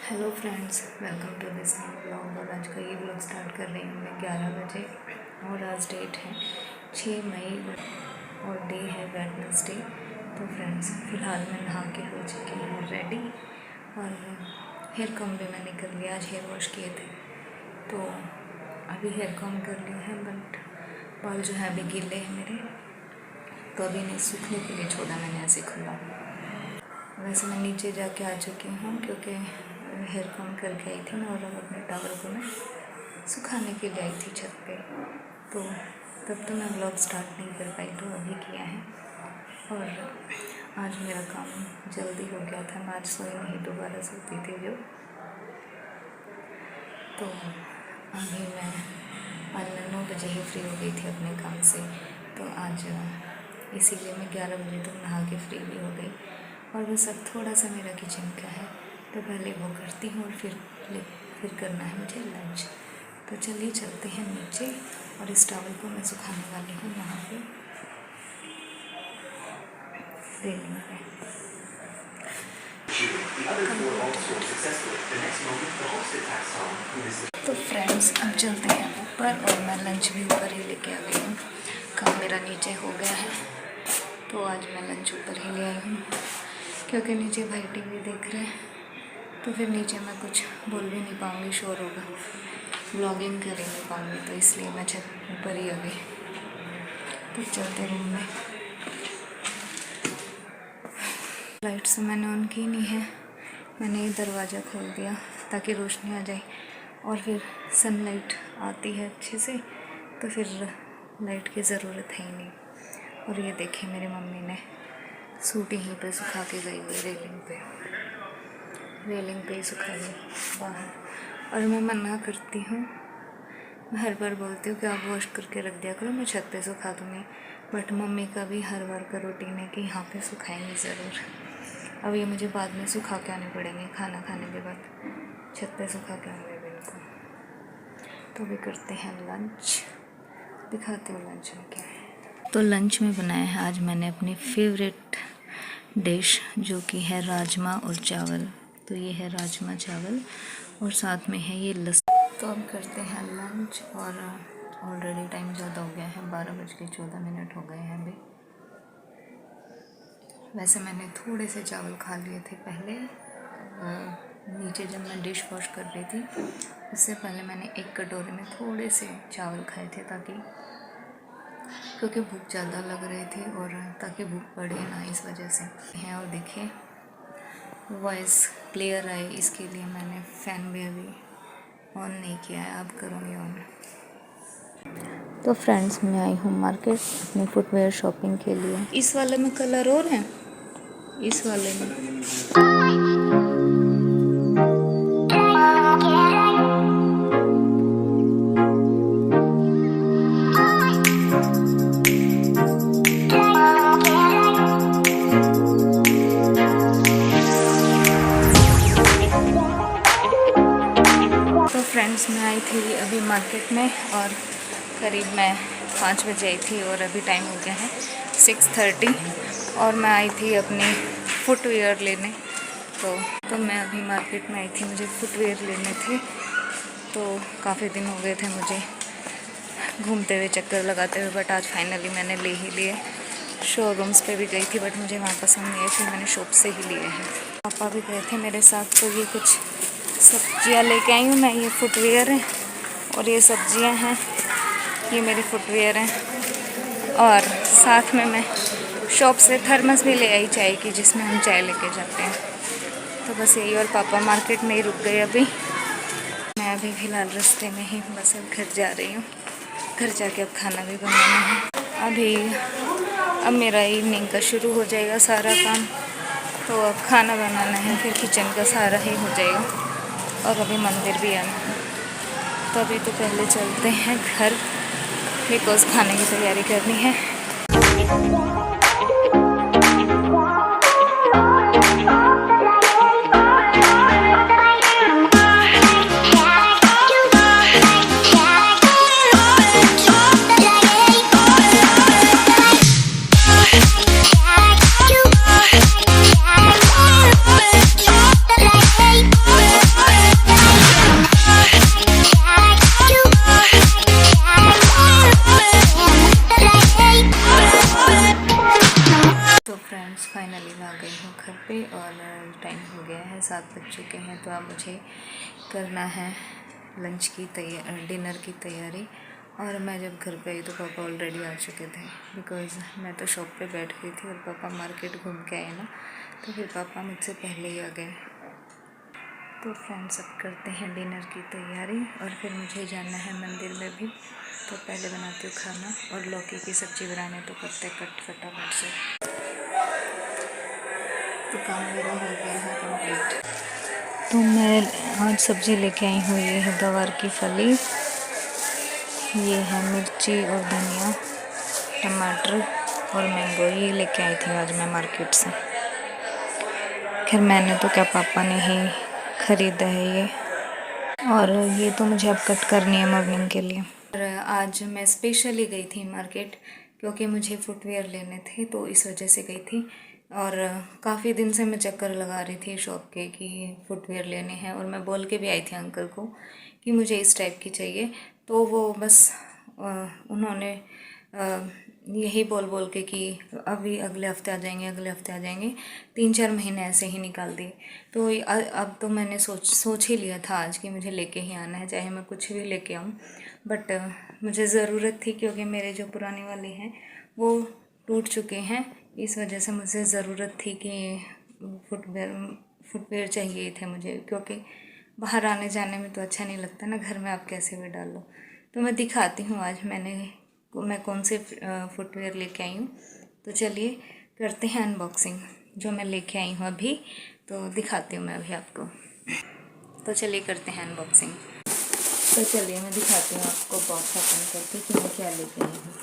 Hello friends, welcome to this new blog. और आज का ये ब्लॉग स्टार्ट कर रही हूँ मैं 11 बजे। और आज डेट है 6 मई और डे है वेडनेसडे। तो फ्रेंड्स, फ़िलहाल मैं नहा के हो चुकी हूँ रेडी और हेयर कॉम भी मैंने कर लिया। आज हेयर वॉश किए थे तो अभी हेयर कॉम कर लिया है, बट बाल जो है अभी गीले हैं मेरे, तो अभी नहीं सूखने के लिए छोड़ा मैंने ऐसे खुला। वैसे मैं नीचे जाके आ चुकी हूँ क्योंकि हेयर कॉम करके आई थी मैं, और अपने टॉवल को मैं सुखाने के लिए आई थी छत पे। तो तब तो मैं ब्लॉग स्टार्ट नहीं कर पाई, तो अभी किया है। और आज मेरा काम जल्दी हो गया था, मैं आज सोई नहीं, दोबारा सोती थी जो। तो अभी मैं आज 9 बजे ही फ्री हो गई थी अपने काम से, तो आज इसीलिए मैं 11 बजे तक नहा के फ्री भी हो गई। और बस अब थोड़ा सा मेरा किचन का है, तो पहले वो करती हूँ और फिर करना है मुझे लंच। तो चलिए चलते हैं नीचे, और इस टॉवल को मैं सुखाने वाली हूँ यहाँ पे रेलिंग पे। तो फ्रेंड्स, अब चलते हैं ऊपर, और मैं लंच भी ऊपर ही लेके आ गई हूँ। काम मेरा नीचे हो गया है, तो आज मैं लंच ऊपर ही ले आई हूँ क्योंकि नीचे भाई टीवी देख रहे हैं, तो फिर नीचे मैं कुछ बोल भी नहीं पाऊँगी, शोर होगा, ब्लॉगिंग कर ही नहीं पाऊँगी, तो इसलिए मैं छत ऊपर ही आ गई। तो चलते रूम में। लाइट्स मैंने ऑन की नहीं है, मैंने ये दरवाज़ा खोल दिया ताकि रोशनी आ जाए, और फिर सनलाइट आती है अच्छे से, तो फिर लाइट की ज़रूरत है ही नहीं। और ये देखिए, मेरी मम्मी ने सूट यहीं पे सुखा के गई हुई रेलिंग पे ही सुखा ली बाहर। और मैं मना करती हूँ, मैं हर बार बोलती हूँ कि आप वॉश करके रख दिया करो, मैं छत पे सुखा दूँगी, बट मम्मी का भी हर बार का रूटीन है कि यहाँ पे सुखाएंगे ज़रूर। अब ये मुझे बाद में सुखा के आने पड़ेंगे, खाना खाने के बाद छत पे सुखा के आने बिल्कुल। तो भी करते हैं लंच, दिखाते हो लंच में क्या है। तो लंच में बनाया है आज मैंने अपनी फेवरेट डिश, जो कि है राजमा और चावल। तो ये है राजमा चावल, और साथ में है ये लस्सी। तो अब करते हैं लंच, और ऑलरेडी टाइम ज़्यादा हो गया है, 12:14 हो गए हैं अभी। वैसे मैंने थोड़े से चावल खा लिए थे पहले, नीचे जब मैं डिश वॉश कर रही थी उससे पहले मैंने एक कटोरे में थोड़े से चावल खाए थे, क्योंकि भूख ज़्यादा लग रही थी, और ताकि भूख बढ़े ना, इस वजह से हैं। और देखिए वॉइस क्लियर आए, इसके लिए मैंने फ़ैन भी अभी ऑन नहीं किया है, अब करूँगी ऑन। तो फ्रेंड्स, मैं आई हूँ मार्केट अपनी फुटवेयर शॉपिंग के लिए। इस वाले में कलर और हैं, इस वाले में फ्रेंड्स, मैं आई थी अभी मार्केट में, और करीब मैं 5 बजे आई थी, और अभी टाइम हो गया है 6:30, और मैं आई थी अपनी फुटवेयर लेने। तो मैं अभी मार्केट में आई थी, मुझे फुटवेयर लेने थे। तो काफ़ी दिन हो गए थे मुझे घूमते हुए, चक्कर लगाते हुए, बट आज फाइनली मैंने ले ही लिए। शोरूम्स पे भी गई थी, बट मुझे वहाँ पसंद नहीं है, फिर मैंने शॉप से ही लिए हैं। पापा भी गए थे मेरे साथ। तो ये कुछ सब्जियां लेके आई हूँ मैं, ये फुटवेयर है, और ये सब्जियां हैं, ये मेरी फुटवेयर हैं। और साथ में मैं शॉप से थर्मस भी ले आई चाय की, जिसमें हम चाय लेके जाते हैं। तो बस यही, और पापा मार्केट में ही रुक गए अभी। मैं अभी फ़िलहाल रास्ते में ही, बस अब घर जा रही हूँ। घर जाके अब खाना भी बनाना है। अब मेरा इवनिंग का शुरू हो जाएगा सारा काम, तो अब खाना बनाना है, फिर किचन का सारा ही हो जाएगा, और अभी मंदिर भी आना है। तो अभी तो पहले चलते हैं घर, बिकॉज़ खाने की तैयारी करनी है। चुके हैं, तो अब मुझे करना है लंच की डिनर की तैयारी। और मैं जब घर पे आई तो पापा ऑलरेडी आ चुके थे, बिकॉज़ मैं तो शॉप पे बैठ गई थी और पापा मार्केट घूम के आए ना, तो फिर पापा मुझसे पहले ही आ गए। तो फ्रेंड्स, अब करते हैं डिनर की तैयारी और फिर मुझे जाना है मंदिर में भी। तो पहले बनाती हूँ खाना, और लौकी की सब्ज़ी बनाने तो करते कट फटाफट से। तो काम मेरा हो गया है कंप्लीट। तो मैं आज सब्ज़ी लेके आई हूँ, ये है गवार की फली, ये है मिर्ची और धनिया, टमाटर और मैंगो, ये लेके आई थी आज मैं मार्केट से। खैर मैंने तो क्या, पापा ने ही ख़रीदा है ये, और ये तो मुझे अब कट करनी है मॉर्निंग के लिए। और आज मैं स्पेशली गई थी मार्केट, क्योंकि मुझे फुटवेयर लेने थे, तो इस वजह से गई थी। और काफ़ी दिन से मैं चक्कर लगा रही थी शॉप के कि फुटवेयर लेने हैं, और मैं बोल के भी आई थी अंकल को कि मुझे इस टाइप की चाहिए। तो वो बस उन्होंने यही बोल के कि अभी अगले हफ्ते आ जाएंगे, अगले हफ्ते आ जाएंगे, 3-4 महीने ऐसे ही निकाल दिए। तो अब तो मैंने सोच ही लिया था आज कि मुझे लेके ही आना है, चाहे मैं कुछ भी लेके आऊँ। बट मुझे ज़रूरत थी, क्योंकि मेरे जो पुराने वाले हैं वो टूट चुके हैं, इस वजह से मुझे ज़रूरत थी कि फुटवेयर चाहिए थे मुझे, क्योंकि बाहर आने जाने में तो अच्छा नहीं लगता ना, घर में आप कैसे भी डाल लो। तो मैं दिखाती हूँ आज मैं कौन से फुटवेयर लेके आई हूँ। तो चलिए करते हैं अनबॉक्सिंग, जो मैं लेके आई हूँ अभी, तो दिखाती हूँ मैं अभी आपको। तो चलिए करते हैं अनबॉक्सिंग। तो चलिए मैं दिखाती हूँ आपको बॉक्स ओपन करके कि मैं क्या लेके आई हूँ।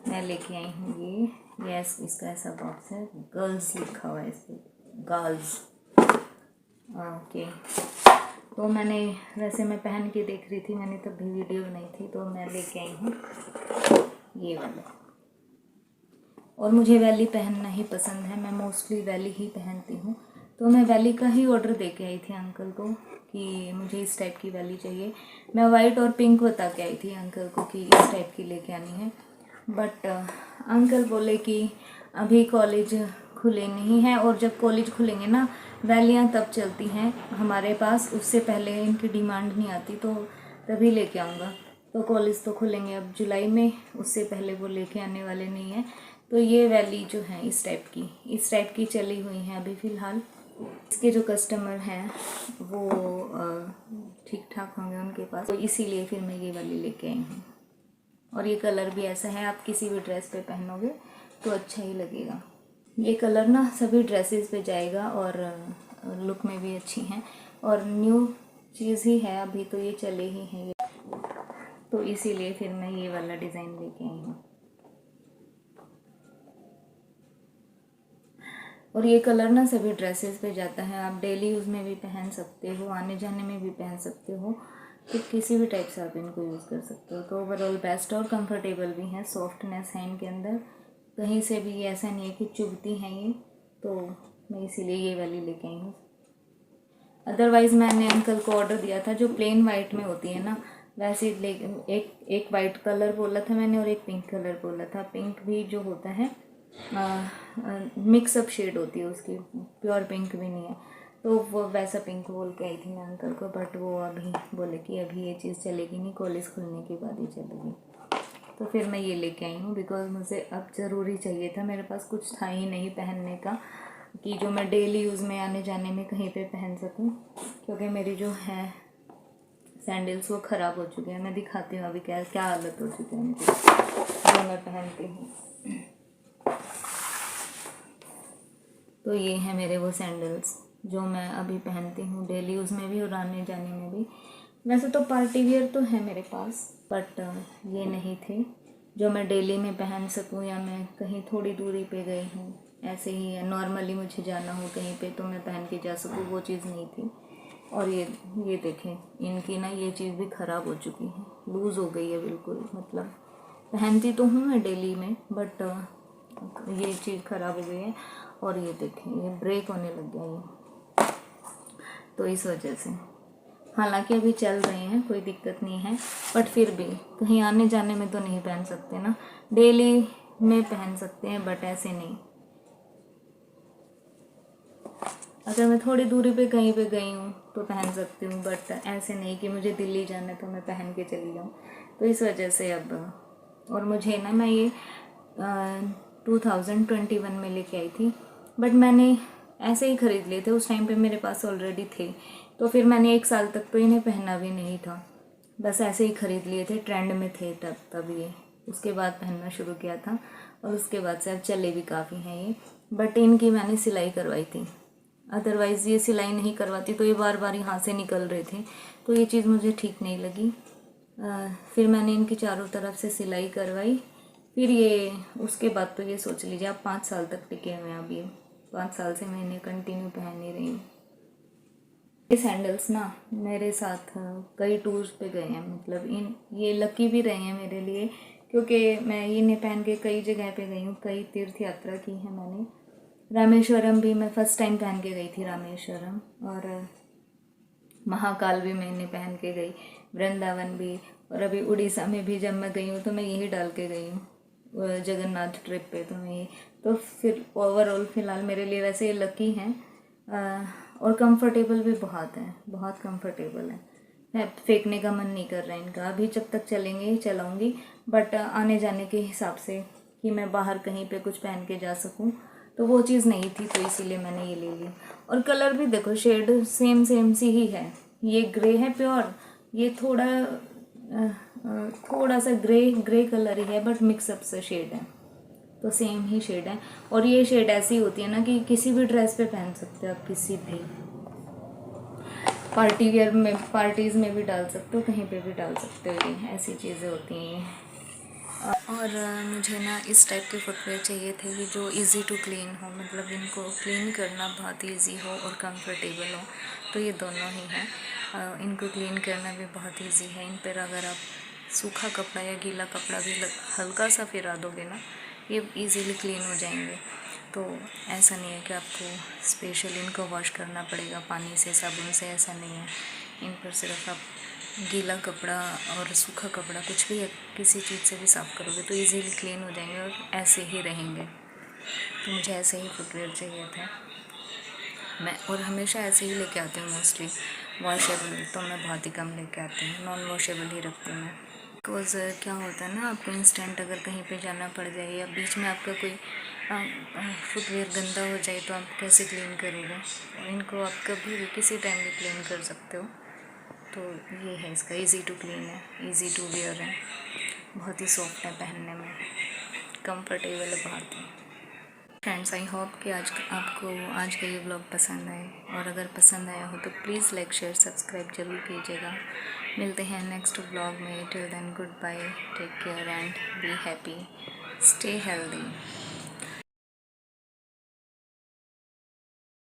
मैं लेके आई हूँ ये इसका ऐसा बॉक्स है, गर्ल्स लिखा हुआ है इस पर, गर्ल्स। ओके, तो वैसे मैं पहन के देख रही थी, मैंने तब भी वीडियो बनाई थी, तो मैं लेके आई हूँ ये वाला। और मुझे वैली पहनना ही पसंद है, मैं मोस्टली वैली ही पहनती हूँ। तो मैं वैली का ही ऑर्डर दे के आई थी अंकल को कि मुझे इस टाइप की वैली चाहिए। मैं वाइट और पिंक बता के आई थी अंकल को कि इस टाइप की लेके आनी है, बट अंकल बोले कि अभी कॉलेज खुले नहीं हैं, और जब कॉलेज खुलेंगे ना, वैलियाँ तब चलती हैं हमारे पास, उससे पहले इनकी डिमांड नहीं आती, तो तभी लेके आऊँगा। तो कॉलेज तो खुलेंगे अब जुलाई में, उससे पहले वो लेके आने वाले नहीं हैं। तो ये वैली जो है इस टाइप की चली हुई हैं अभी फ़िलहाल। इसके जो कस्टमर हैं वो ठीक ठाक होंगे उनके पास, तो इसीलिए फिर मैं ये वाली लेके आई हूँ। और ये कलर भी ऐसा है, आप किसी भी ड्रेस पे पहनोगे तो अच्छा ही लगेगा। ये कलर ना सभी ड्रेसेस पे जाएगा, और लुक में भी अच्छी हैं, और न्यू चीज़ ही है अभी, तो ये चले ही हैं ये, तो इसीलिए फिर मैं ये वाला डिज़ाइन लेके आई हूँ। और ये कलर ना सभी ड्रेसेस पे जाता है, आप डेली यूज़ में भी पहन सकते हो, आने जाने में भी पहन सकते हो, तो किसी भी टाइप से आप इनको यूज़ कर सकते हो। तो ओवरऑल बेस्ट और कंफर्टेबल भी हैं, सॉफ्टनेस है इनके अंदर, कहीं से भी ऐसा नहीं है कि चुभती हैं ये, तो मैं इसीलिए ये वाली लेके आई हूँ। अदरवाइज़ मैंने अंकल को ऑर्डर दिया था जो प्लेन वाइट में होती है ना, वैसे एक वाइट कलर बोला था मैंने, और एक पिंक कलर बोला था। पिंक भी जो होता है मिक्सअप शेड होती है उसकी, प्योर पिंक भी नहीं है, तो वो वैसा पिंक बोल के आई थी मैं अंकल को, बट वो अभी बोले कि अभी ये चीज़ चलेगी नहीं, कॉलेज खुलने के बाद ही चलेगी। तो फिर मैं ये लेके आई हूँ, बिकॉज मुझे अब ज़रूरी चाहिए था, मेरे पास कुछ था ही नहीं पहनने का कि जो मैं डेली यूज़ में आने जाने में कहीं पे पहन सकूँ, क्योंकि मेरी जो है सैंडल्स वो ख़राब हो चुके हैं। मैं दिखाती हूँ अभी क्या हालत हो चुकी है उनकी, जो मैं पहनती हूँ। तो ये है मेरे वो सैंडल्स जो मैं अभी पहनती हूँ डेली यूज़ में भी और आने जाने में भी। वैसे तो पार्टी वियर तो है मेरे पास, बट ये नहीं थे जो मैं डेली में पहन सकूँ, या मैं कहीं थोड़ी दूरी पे गई हूँ, ऐसे ही नॉर्मली मुझे जाना हो कहीं पे तो मैं पहन के जा सकूँ, वो चीज़ नहीं थी। और ये देखें, इनकी ना ये चीज़ भी ख़राब हो चुकी है, लूज़ हो गई है बिल्कुल, मतलब पहनती तो हूँ मैं डेली में, बट ये चीज़ ख़राब हो गई है। और ये देखें, ये ब्रेक होने लग गया ये, तो इस वजह से, हालांकि अभी चल रहे हैं, कोई दिक्कत नहीं है, बट फिर भी कहीं आने जाने में तो नहीं पहन सकते ना, डेली में पहन सकते हैं बट ऐसे नहीं। अगर मैं थोड़ी दूरी पे कहीं पे गई हूँ तो पहन सकती हूँ, बट ऐसे नहीं कि मुझे दिल्ली जाना है तो मैं पहन के चली जाऊँ। तो इस वजह से अब, और मुझे ना, मैं ये 2021 में लेके आई थी, बट मैंने ऐसे ही ख़रीद लिए थे। उस टाइम पे मेरे पास ऑलरेडी थे, तो फिर मैंने 1 साल तक तो इन्हें पहना भी नहीं था, बस ऐसे ही ख़रीद लिए थे, ट्रेंड में थे तब ये। उसके बाद पहनना शुरू किया था और उसके बाद से अब चले भी काफ़ी हैं ये। बट इनकी मैंने सिलाई करवाई थी, अदरवाइज़ ये सिलाई नहीं करवाती तो ये बार बार यहाँ से निकल रहे थे, तो ये चीज़ मुझे ठीक नहीं लगी। फिर मैंने इनकी चारों तरफ से सिलाई करवाई। फिर ये उसके बाद तो ये सोच लीजिए आप 5 साल तक टिके हुए हैं। अभी 5 साल से मैं इन्हें कंटिन्यू पहन ही रही हूँ। ये सैंडल्स ना मेरे साथ कई टूर्स पे गए हैं, मतलब ये लकी भी रहे हैं मेरे लिए, क्योंकि मैं इन्हें पहन के कई जगह पे गई हूँ, कई तीर्थ यात्रा की है मैंने। रामेश्वरम भी मैं फ़र्स्ट टाइम पहन के गई थी रामेश्वरम, और महाकाल भी मैं इन्हें पहन के गई, वृंदावन भी, और अभी उड़ीसा में भी जब मैं गई हूँ तो मैं यही डाल के गई हूँ जगन्नाथ ट्रिप पे। तो मैं तो फिर ओवरऑल फ़िलहाल मेरे लिए वैसे ये लकी हैं, और कंफर्टेबल भी बहुत है, बहुत कंफर्टेबल है। फेंकने का मन नहीं कर रहा है इनका, अभी जब तक चलेंगे चलाऊंगी, बट आने जाने के हिसाब से कि मैं बाहर कहीं पे कुछ पहन के जा सकूं, तो वो चीज़ नहीं थी, तो इसीलिए मैंने ये ले ली। और कलर भी देखो, शेड सेम सी ही है। ये ग्रे है प्योर, ये थोड़ा सा ग्रे कलर ही है, बट मिक्सअप से शेड है, तो सेम ही शेड है। और ये शेड ऐसी होती है ना कि किसी भी ड्रेस पे पहन सकते हो आप, किसी भी पार्टी वेयर में, पार्टीज़ में भी डाल सकते हो, कहीं पे भी डाल सकते हो, ये ऐसी चीज़ें होती हैं। और मुझे ना इस टाइप के फुटवेयर चाहिए थे कि जो इजी टू क्लीन हो, मतलब इनको क्लीन करना बहुत इजी हो और कंफर्टेबल हो, तो ये दोनों ही हैं। इनको क्लीन करना भी बहुत इजी है। इन पर अगर आप सूखा कपड़ा या गीला कपड़ा भी हल्का सा फिरा दोगे ना, ये इजीली क्लीन हो जाएंगे। तो ऐसा नहीं है कि आपको स्पेशल इनको वॉश करना पड़ेगा पानी से, साबुन से, ऐसा नहीं है। इन पर सिर्फ आप गीला कपड़ा और सूखा कपड़ा कुछ भी किसी चीज़ से भी साफ़ करोगे तो इजीली क्लीन हो जाएंगे और ऐसे ही रहेंगे। तो मुझे ऐसे ही फुटवेयर चाहिए थे मैं, और हमेशा ऐसे ही लेके आती हूँ मोस्टली। वॉशेबल तो मैं बहुत ही कम लेके आती हूँ, नॉन वॉशेबल ही रखती हूँ मैं। बिकॉज़ क्या होता है ना, आपको इंस्टेंट अगर कहीं पे जाना पड़ जाए या बीच में आपका कोई फुटवेयर गंदा हो जाए तो आप कैसे क्लीन करोगे। इनको आप कभी भी किसी टाइम भी क्लीन कर सकते हो। तो ये है इसका, इजी टू क्लीन है, इजी टू वेयर है, बहुत ही सॉफ्ट है पहनने में, कंफर्टेबल है बहुत ही। फ्रेंड्स, आई होप कि आपको आज का ये व्लॉग पसंद आए, और अगर पसंद आया हो तो प्लीज़ लाइक शेयर सब्सक्राइब जरूर कीजिएगा। मिलते हैं नेक्स्ट व्लॉग में। Till then good bye, take care and be happy, stay healthy.